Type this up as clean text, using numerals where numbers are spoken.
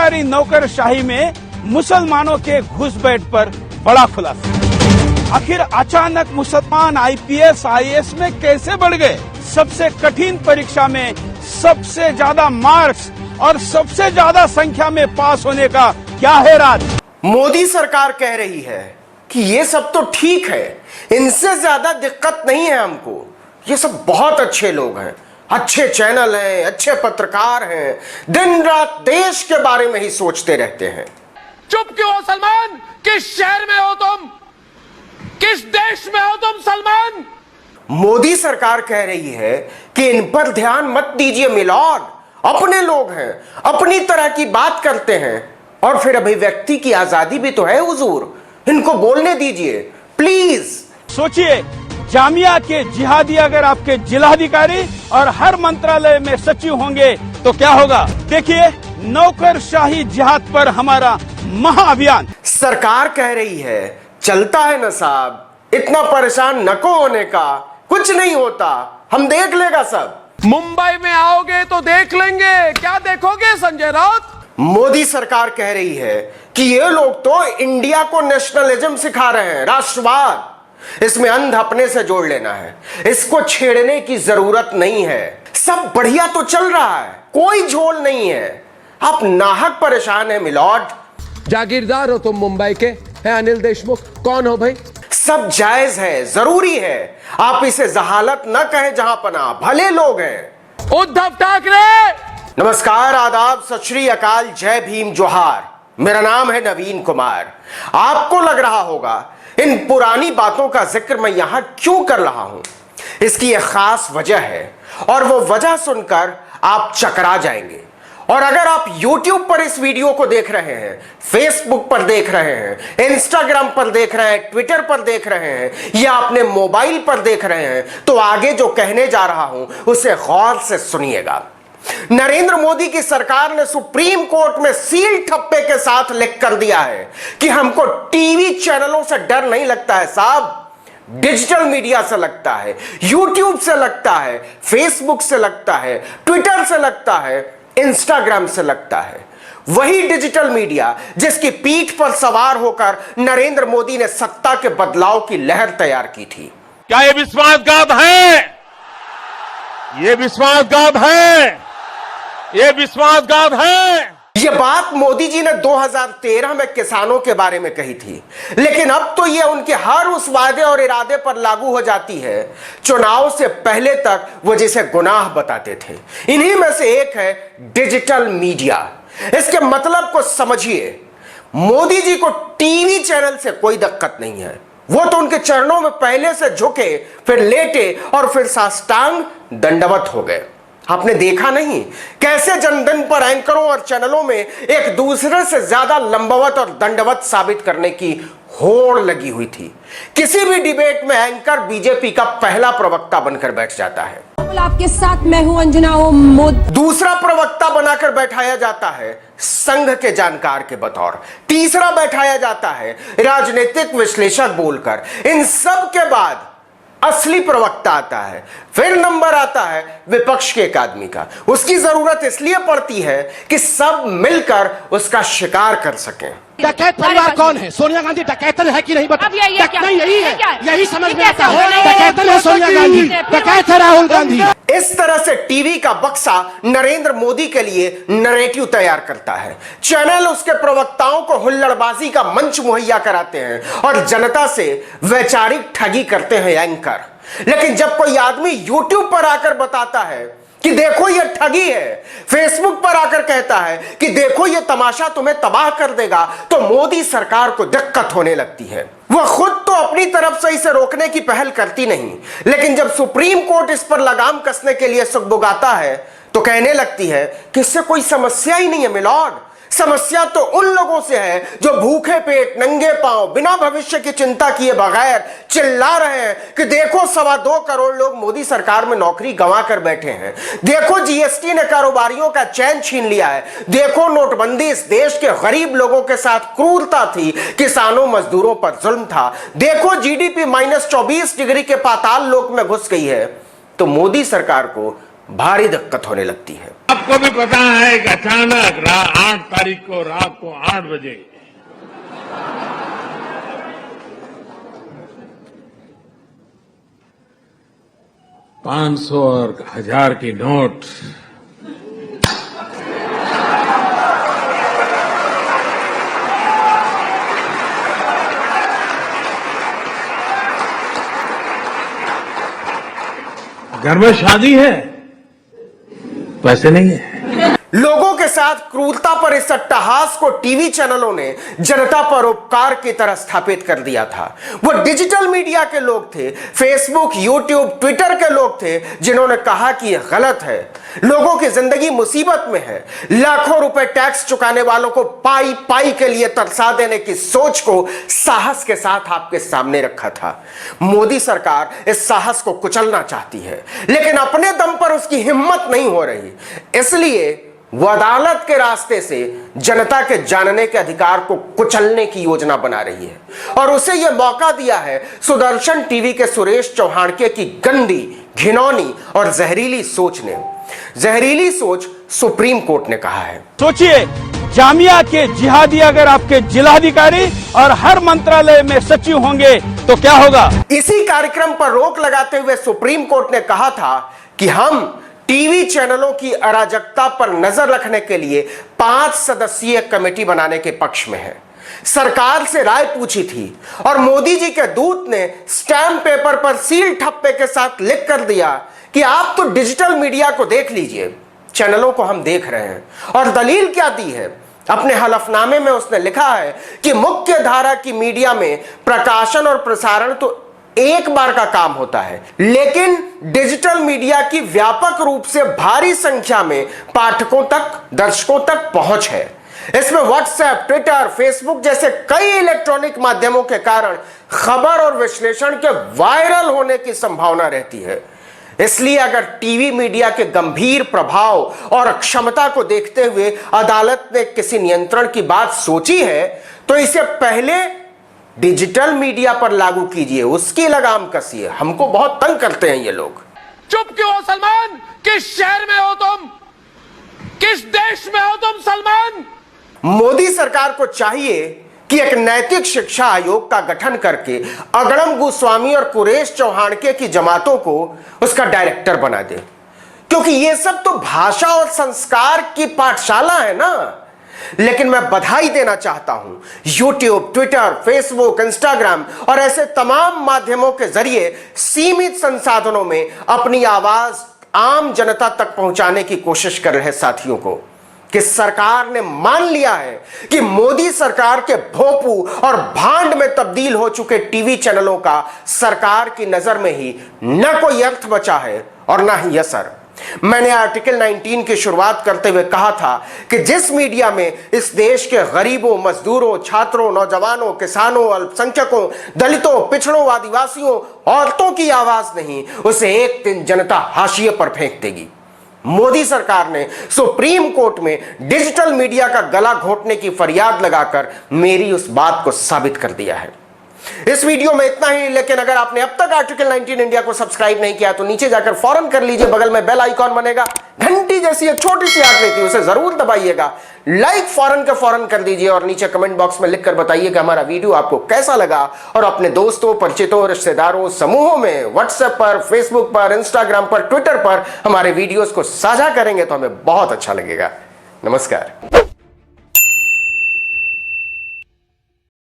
सरकारी नौकरशाही में मुसलमानों के घुसपैठ पर बड़ा खुलासा। आखिर अचानक मुसलमान आईपीएस आईएएस में कैसे बढ़ गए? सबसे कठिन परीक्षा में सबसे ज्यादा मार्क्स और सबसे ज्यादा संख्या में पास होने का क्या है राज? मोदी सरकार कह रही है कि ये सब तो ठीक है, इनसे ज्यादा दिक्कत नहीं है हमको, ये सब बहुत अच्छे लोग हैं, अच्छे चैनल हैं, अच्छे पत्रकार हैं, दिन रात देश के बारे में ही सोचते रहते हैं। चुप क्यों हो सलमान? किस शहर में हो तुम? किस देश में हो तुम सलमान? मोदी सरकार कह रही है कि इन पर ध्यान मत दीजिए मिलॉर्ड, अपने लोग हैं, अपनी तरह की बात करते हैं, और फिर अभिव्यक्ति की आजादी भी तो है हुजूर, इनको बोलने दीजिए प्लीज। सोचिए, जामिया के जिहादी अगर आपके जिलाधिकारी और हर मंत्रालय में सचिव होंगे तो क्या होगा? देखिए, नौकरशाही जिहाद पर हमारा महाअभियान। सरकार कह रही है चलता है ना साहब, इतना परेशान नको होने का, कुछ नहीं होता, हम देख लेगा सब। मुंबई में आओगे तो देख लेंगे। क्या देखोगे संजय राउत? मोदी सरकार कह रही है कि ये लोग तो इंडिया को नेशनलिज्म सिखा रहे हैं, राष्ट्रवाद, इसमें अंध अपने से जोड़ लेना है, इसको छेड़ने की जरूरत नहीं है, सब बढ़िया तो चल रहा है, कोई झोल नहीं है, आप नाहक परेशान है मिलॉर्ड। जागीरदार हो तुम मुंबई के, है अनिल देशमुख? कौन हो भाई? सब जायज है, जरूरी है, आप इसे जहालत न कहें जहां पना, भले लोग हैं। उद्धव ठाकरे। नमस्कार, आदाब, सत श्री अकाल, जय भीम, जोहार। मेरा नाम है नवीन कुमार। आपको लग रहा होगा इन पुरानी बातों का जिक्र मैं यहां क्यों कर रहा हूं, इसकी एक खास वजह है, और वो वजह सुनकर आप चकरा जाएंगे। और अगर आप YouTube पर इस वीडियो को देख रहे हैं, Facebook पर देख रहे हैं, Instagram पर देख रहे हैं, Twitter पर देख रहे हैं, या अपने मोबाइल पर देख रहे हैं, तो आगे जो कहने जा रहा हूं उसे गौर से सुनिएगा। नरेंद्र मोदी की सरकार ने सुप्रीम कोर्ट में सील ठप्पे के साथ लिख कर दिया है कि हमको टीवी चैनलों से डर नहीं लगता है साहब, डिजिटल मीडिया से लगता है, YouTube से लगता है, Facebook से लगता है, ट्विटर से लगता है, इंस्टाग्राम से लगता है। वही डिजिटल मीडिया जिसकी पीठ पर सवार होकर नरेंद्र मोदी ने सत्ता के बदलाव की लहर तैयार की थी। क्या ये विश्वासघात है? ये विश्वासघात है, ये विश्वासघात है। यह बात मोदी जी ने 2013 में किसानों के बारे में कही थी, लेकिन अब तो यह उनके हर उस वादे और इरादे पर लागू हो जाती है चुनाव से पहले तक वो जिसे गुनाह बताते थे। इन्हीं में से एक है डिजिटल मीडिया। इसके मतलब को समझिए, मोदी जी को टीवी चैनल से कोई दिक्कत नहीं है, वो तो उनके चरणों में पहले से झुके, फिर लेटे और फिर साष्टांग दंडवत हो गए। आपने देखा नहीं कैसे जनधन पर एंकरों और चैनलों में एक दूसरे से ज्यादा लंबवत और दंडवत साबित करने की होड़ लगी हुई थी। किसी भी डिबेट में एंकर बीजेपी का पहला प्रवक्ता बनकर बैठ जाता है, आपके साथ मैं हूं अंजना ओम। दूसरा प्रवक्ता बनाकर बैठाया जाता है संघ के जानकार के बतौर, तीसरा बैठाया जाता है राजनीतिक विश्लेषक बोलकर। इन सब के बाद असली प्रवक्ता आता है, फिर नंबर आता है विपक्ष के एक आदमी का। उसकी जरूरत इसलिए पड़ती है कि सब मिलकर उसका शिकार कर सकें। डकैत परिवार कौन है? सोनिया गांधी डकैतन है कि नहीं? बता। नहीं, यही है, यही समझ में आता है। डकैतन है सोनिया गांधी, डकैत है राहुल गांधी। इस तरह से टीवी का बक्सा नरेंद्र मोदी के लिए नैरेटिव तैयार करता है। चैनल उसके प्रवक्ताओं को हुल्लड़बाजी का मंच मुहैया कराते हैं और जनता से वैचारिक ठगी करते हैं एंकर। लेकिन जब कोई आदमी YouTube पर आकर बताता है कि देखो ये ठगी है, फेसबुक पर आकर कहता है कि देखो ये तमाशा तुम्हें तबाह कर देगा, तो मोदी सरकार को दिक्कत होने लगती है। वह खुद तो अपनी तरफ से इसे रोकने की पहल करती नहीं, लेकिन जब सुप्रीम कोर्ट इस पर लगाम कसने के लिए सुगबुगाता है तो कहने लगती है कि इससे कोई समस्या ही नहीं है मिलॉर्ड, समस्या तो उन लोगों से है जो भूखे पेट, नंगे पांव, बिना भविष्य की चिंता किए बगैर चिल्ला रहे हैं कि देखो 2.25 करोड़ लोग मोदी सरकार में नौकरी गंवा कर बैठे हैं, देखो जीएसटी ने कारोबारियों का चैन छीन लिया है, देखो नोटबंदी इस देश के गरीब लोगों के साथ क्रूरता थी, किसानों मजदूरों पर जुल्म था, देखो जीडीपी -24 डिग्री के पाताल लोक में घुस गई है। तो मोदी सरकार को भारी दिक्कत होने लगती है। आपको भी पता है कि अचानक 8 तारीख को रात को 8 बजे $500 और 1000 की नोट घर में शादी है, पैसे नहीं है। लोगों के साथ क्रूरता पर इस अट्टहास को टीवी चैनलों ने जनता पर उपकार की तरह स्थापित कर दिया था। वो डिजिटल मीडिया के लोग थे, फेसबुक, यूट्यूब, ट्विटर के लोग थे जिन्होंने कहा कि यह गलत है, लोगों की जिंदगी मुसीबत में है। लाखों रुपए टैक्स चुकाने वालों को पाई पाई के लिए तरसा देने की सोच को साहस के साथ आपके सामने रखा था। मोदी सरकार इस साहस को कुचलना चाहती है, लेकिन अपने दम पर उसकी हिम्मत नहीं हो रही। इसलिए वो अदालत के रास्ते से जनता के जानने के अधिकार को कुचलने की योजना बना रही है, और उसे यह मौका दिया है सुदर्शन टीवी के सुरेश चौहानके की गंदी, घिनौनी और जहरीली सोच ने। जहरीली सोच सुप्रीम कोर्ट ने कहा है। सोचिए, जामिया के जिहादी अगर आपके जिलाधिकारी और हर मंत्रालय में सचिव होंगे तो क्या होगा। इसी कार्यक्रम पर रोक लगाते हुए सुप्रीम कोर्ट ने कहा था कि हम टीवी चैनलों की अराजकता पर नजर रखने के लिए 5 सदस्यीय कमेटी बनाने के पक्ष में है। सरकार से राय पूछी थी और मोदी जी के दूत ने स्टैम्प पेपर पर सील ठप्पे के साथ लिख कर दिया कि आप तो डिजिटल मीडिया को देख लीजिए, चैनलों को हम देख रहे हैं। और दलील क्या दी है? अपने हलफनामे में उसने लिखा है कि मुख्य धारा की मीडिया में प्रकाशन और प्रसारण तो एक बार का काम होता है, लेकिन डिजिटल मीडिया की व्यापक रूप से भारी संख्या में पाठकों तक, दर्शकों तक पहुंच है। इसमें व्हाट्सएप, ट्विटर, फेसबुक जैसे कई इलेक्ट्रॉनिक माध्यमों के कारण खबर और विश्लेषण के वायरल होने की संभावना रहती है। इसलिए अगर टीवी मीडिया के गंभीर प्रभाव और क्षमता को देखते हुए अदालत ने किसी नियंत्रण की बात सोची है, तो इसे पहले डिजिटल मीडिया पर लागू कीजिए, उसकी लगाम कसिए। हमको बहुत तंग करते हैं ये लोग। चुप क्यों हो सलमान? किस शहर में हो तुम? किस देश में हो तुम सलमान? मोदी सरकार को चाहिए कि एक नैतिक शिक्षा आयोग का गठन करके अगड़म गोस्वामी और कुरेश चौहानके की जमातों को उसका डायरेक्टर बना दे, क्योंकि ये सब तो भाषा और संस्कार की पाठशाला है ना। लेकिन मैं बधाई देना चाहता हूं यूट्यूब, ट्विटर, फेसबुक, इंस्टाग्राम और ऐसे तमाम माध्यमों के जरिए सीमित संसाधनों में अपनी आवाज आम जनता तक पहुंचाने की कोशिश कर रहे साथियों को कि सरकार ने मान लिया है कि मोदी सरकार के भोंपू और भांड में तब्दील हो चुके टीवी चैनलों का सरकार की नजर में ही न कोई अर्थ बचा है और न ही असर। मैंने आर्टिकल 19 की शुरुआत करते हुए कहा था कि जिस मीडिया में इस देश के गरीबों, मजदूरों, छात्रों, नौजवानों, किसानों, अल्पसंख्यकों, दलितों, पिछड़ों, आदिवासियों, औरतों की आवाज नहीं, उसे एक दिन जनता हाशिए पर फेंक देगी। मोदी सरकार ने सुप्रीम कोर्ट में डिजिटल मीडिया का गला घोटने की फरियाद लगाकर मेरी उस बात को साबित कर दिया है। इस वीडियो में इतना ही, लेकिन अगर आपने अब तक आर्टिकल 19 इंडिया को सब्सक्राइब नहीं किया तो नीचे जाकर फौरन कर लीजिए। बगल में बेल आइकॉन बनेगा, घंटी जैसी एक छोटी सी आकृति, उसे जरूर दबाइएगा। लाइक फौरन के फौरन कर दीजिए और नीचे कमेंट बॉक्स में लिखकर बताइए कि हमारा वीडियो आपको कैसा लगा, और अपने दोस्तों, परिचितों, रिश्तेदारों, समूहों में व्हाट्सएप पर, फेसबुक पर, इंस्टाग्राम पर, ट्विटर पर हमारे वीडियोस को साझा करेंगे तो हमें बहुत अच्छा लगेगा। नमस्कार।